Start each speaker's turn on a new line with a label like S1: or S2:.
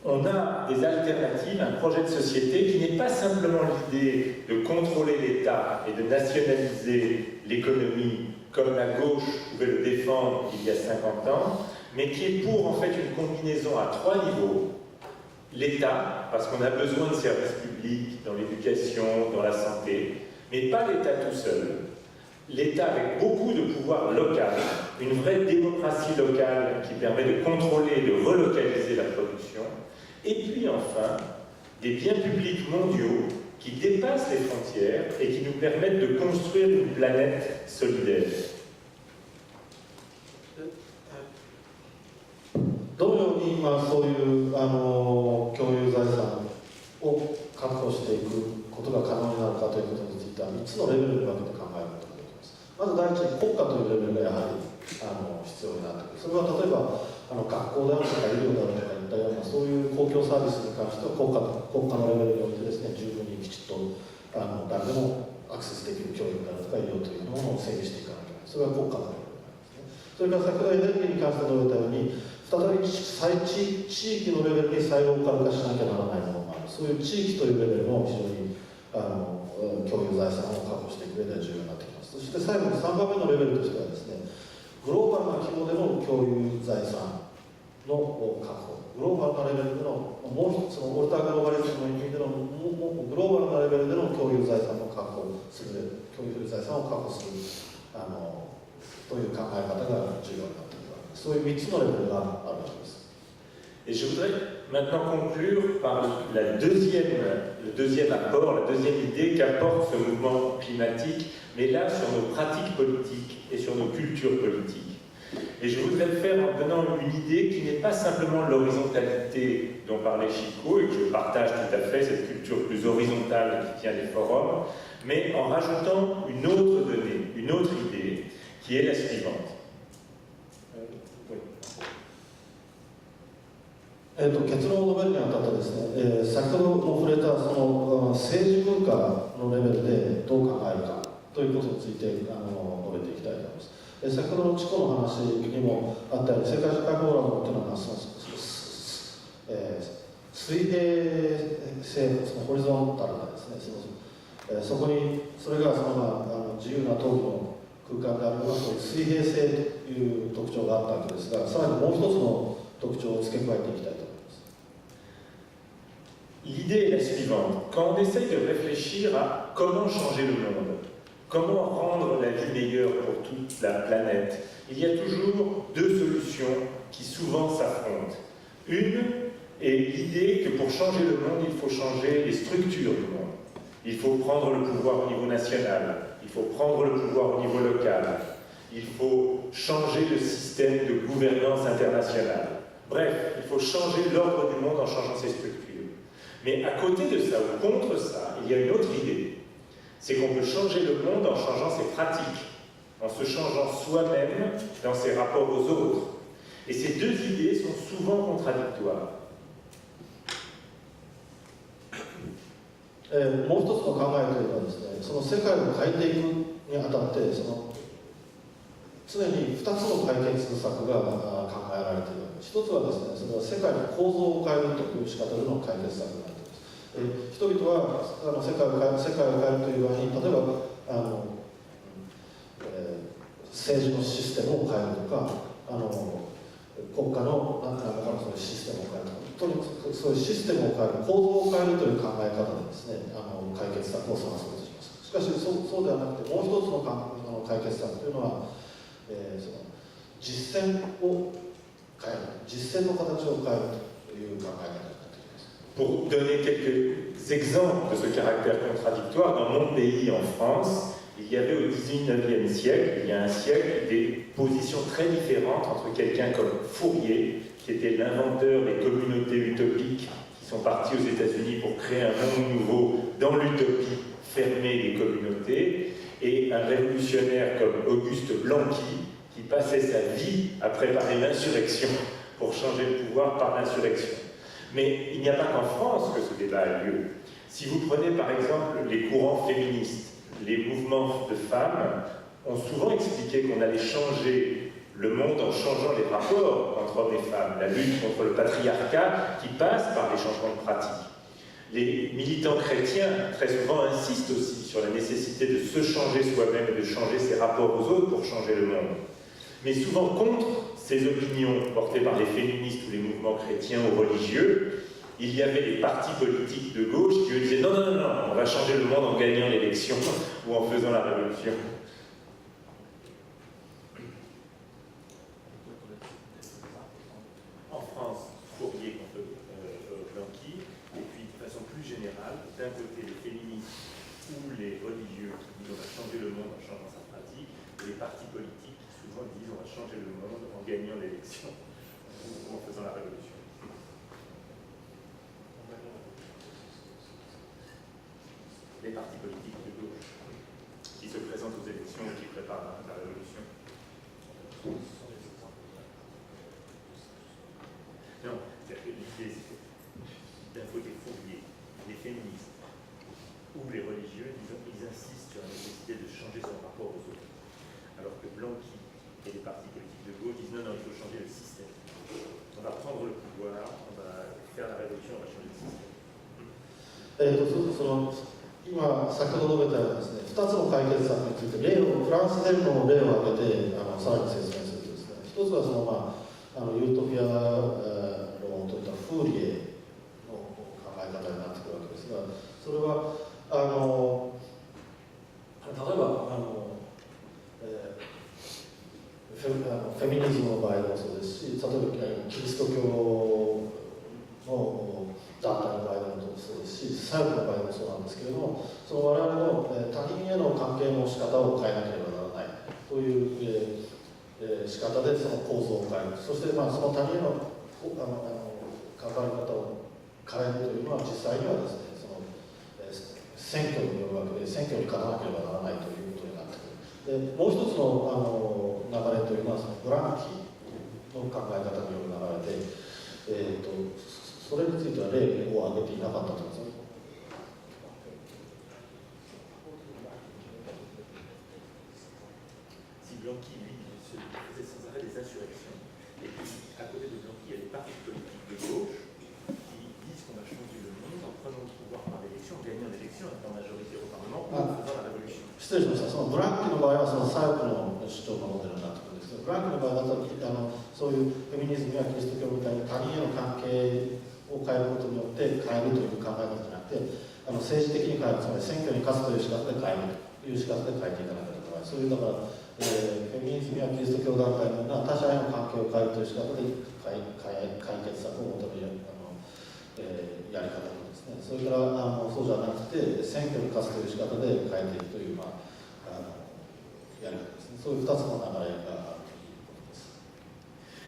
S1: on a des alternatives, un projet de société qui n'est pas simplement l'idée de contrôler l'État et de nationaliser l'économie comme la gauche pouvait le défendre il y a 50 ans, mais qui est pour en fait une combinaison à 3 niveaux. L'État, parce qu'on a besoin de services publics dans l'éducation, dans la santé, mais pas l'État tout seul. L'État avec beaucoup de pouvoir local, une vraie démocratie locale qui permet de contrôler et de relocaliser la production, et puis enfin, des biens publics mondiaux qui dépassent les frontières et qui nous permettent de construire une planète solidaire.
S2: どのようにそういう共有財産を確保していくことが可能になるかということについては3つのレベルに分けて考えることができます。まず第一に国家というレベルがやはり必要になってくる。それは例えば学校であるとか医療であるとかいったようなそういう公共サービスに関しては国家のレベルにおいてですね、十分にきちっと誰でもアクセスできる教育であるとか医療というものを整備していかなきゃいけない。それは国家のレベルになりますね。それから先ほどエネルギーに関して述べたように再び地域のレベルに再ローカル化しなきゃならないものもある。そういう地域というレベルも非常に共有財産を確保していく上では重要になってきます。そして最後に3番目のレベルとしてはですね、グローバルな規模での共有財産の確保、グローバルなレベルでのもう一つのオルタグローバリズムの意味でのグローバルなレベルでの共有財産を確保するという考え方が重要になってくる。そういう3つのレベルがあるわけです。
S1: Et je voudrais maintenant conclure par le deuxième apport, la deuxième idée qu'apporte ce mouvement climatique, mais là sur nos pratiques politiques et sur nos cultures politiques. Et je voudrais le faire en donnant une idée qui n'est pas simplement l'horizontalité dont parlait Chico, et que je partage tout à fait, cette culture plus horizontale qui tient les forums, mais en rajoutant une autre donnée, une autre idée, qui est la suivante.
S2: 結論を述べるにあたってですね、先ほども触れたその政治文化のレベルでどう考えるかということについて述べていきたいと思います。先ほどのチコの話にもあったように、世界社会フォーラムというのは水平性、そのホリゾンタルなですね、そこにそれが自由な討議の空間であるのはそういう水平性という特徴があったわけですが、さらにもう一つの特徴を付け加えていきたいと思います。
S1: L'idée est la suivante. Quand on essaye de réfléchir à comment changer le monde, comment rendre la vie meilleure pour toute la planète, il y a toujours deux solutions qui souvent s'affrontent. Une est l'idée que pour changer le monde, il faut changer les structures du monde. Il faut prendre le pouvoir au niveau national, il faut prendre le pouvoir au niveau local, il faut changer le système de gouvernance internationale. Bref, il faut changer l'ordre du monde en changeant ses structures. Mais à côté de ça, ou contre ça, il y a une autre idée. C'est qu'on peut changer le monde en changeant ses pratiques, en se changeant soi-même dans ses rapports aux autres. Et ces deux idées sont souvent contradictoires.
S2: もう一つの考えというのはですね、その世界を変えていくにあたって常に2つの解決策が考えられているわけです。一つはですね、それは世界の構造を変えるという仕方での解決策になっています。人々は世界を変えるという場合に、例えば政治のシステムを変えるとか、国家の何らかのそういうシステムを変えるとか、とにかくそういうシステムを変える、構造を変えるという考え方でですね、解決策を探そうとします。しかしそうではなくて、もう一つの解決策というのは、その実践を変える、実践の形を変えるという考え方になっています。
S1: Pour donner quelques exemples de ce caractère contradictoire, dans mon pays, en France, il y avait au XIXe siècle, il y a un siècle, des positions très différentes entre quelqu'un comme Fourier, qui était l'inventeur des communautés utopiques qui sont partis aux États-Unis pour créer un monde nouveau dans l'utopie fermée des communautés, et un révolutionnaire comme Auguste Blanqui, qui passait sa vie à préparer l'insurrection pour changer le pouvoir par l'insurrection. Mais il n'y a pas qu'en France que ce débat a lieu. Si vous prenez par exemple les courants féministes, les mouvements de femmes ont souvent expliqué qu'on allait changer le monde en changeant les rapports entre hommes et femmes, la lutte contre le patriarcat qui passe par les changements de pratiques. Les militants chrétiens, très souvent, insistent aussi sur la nécessité de se changer soi-même et de changer ses rapports aux autres pour changer le monde. Mais souvent contre ces opinions portées par les féministes ou les mouvements chrétiens ou religieux, il y avait des partis politiques de gauche qui eux disaient non, non, non, non, on va changer le monde en gagnant l'élection ou en faisant la révolution. En France, Fourier contre Blanqui, et puis de façon plus générale, d'un côté les féministes ou les religieux qui disent on va changer le monde en changeant sa pratique, et les partis politiques qui souvent disent on va changer le monde en gagnant l'élection ou en faisant la révolution. Les partis politiques de gauche qui se présentent aux élections et qui préparent la révolution. Non, l'idée, c'est d'un côté Fourier, les féministes ou les religieux, ils insistent sur la nécessité de changer son rapport aux autres. Alors que Blanqui et les partis politiques de gauche disent non, non, il faut changer le système. On va prendre le pouvoir, on va faire la révolution, on va changer le système.
S2: 今、先ほど述べたようにですね、2つの解決策についてフランスでの例を挙げてさらに説明するとですね、一つはユートピア論を説いたフーリエの考え方になってくるわけですが、それは例えばフェミニズムの場合もそうですし、例えばキリスト教の団体の場合でもそうですし、左翼の場合もそうなんですけれども、その我々の他人への関係の仕方を変えなければならないという仕方でその構造を変える、そしてその他人への関わり方を変えるというのは実際にはですね、選挙によるわけで、選挙に勝たなければならないということになってくる。でもう一つの流れというのはブランキの考え方による流れで、それについては例を挙げていなかったと思います。
S1: Si Blanqui, lui, faisait sans arrêt des insurrections, et puis à côté de Blanqui, il y a des partis politiques de gauche qui disent qu'on va changer le monde en prenant le pouvoir par l'élection, en gagnant l'élection, en étant majorité au Parlement, ou en faisant la révolution.
S2: 失礼しました。そのブランキの場合はその左翼の主張のモデルになってくるんですけど、ブランキの場合だとそういうフェミニズムやキリスト教みたいに他人への関係を変えることによって変えるという考え方じゃなくて、政治的に変える、つまり選挙に勝つという仕方で変えるという仕方で変えていかなければならない。そういうだから、フェミニズムやキリスト教団体のような他者への関係を変えるという仕方で解決策を求めるやり方ですね。それからそうじゃなくて選挙に勝つという仕方で変えていくという、やり方ですね。そういう2つの流れが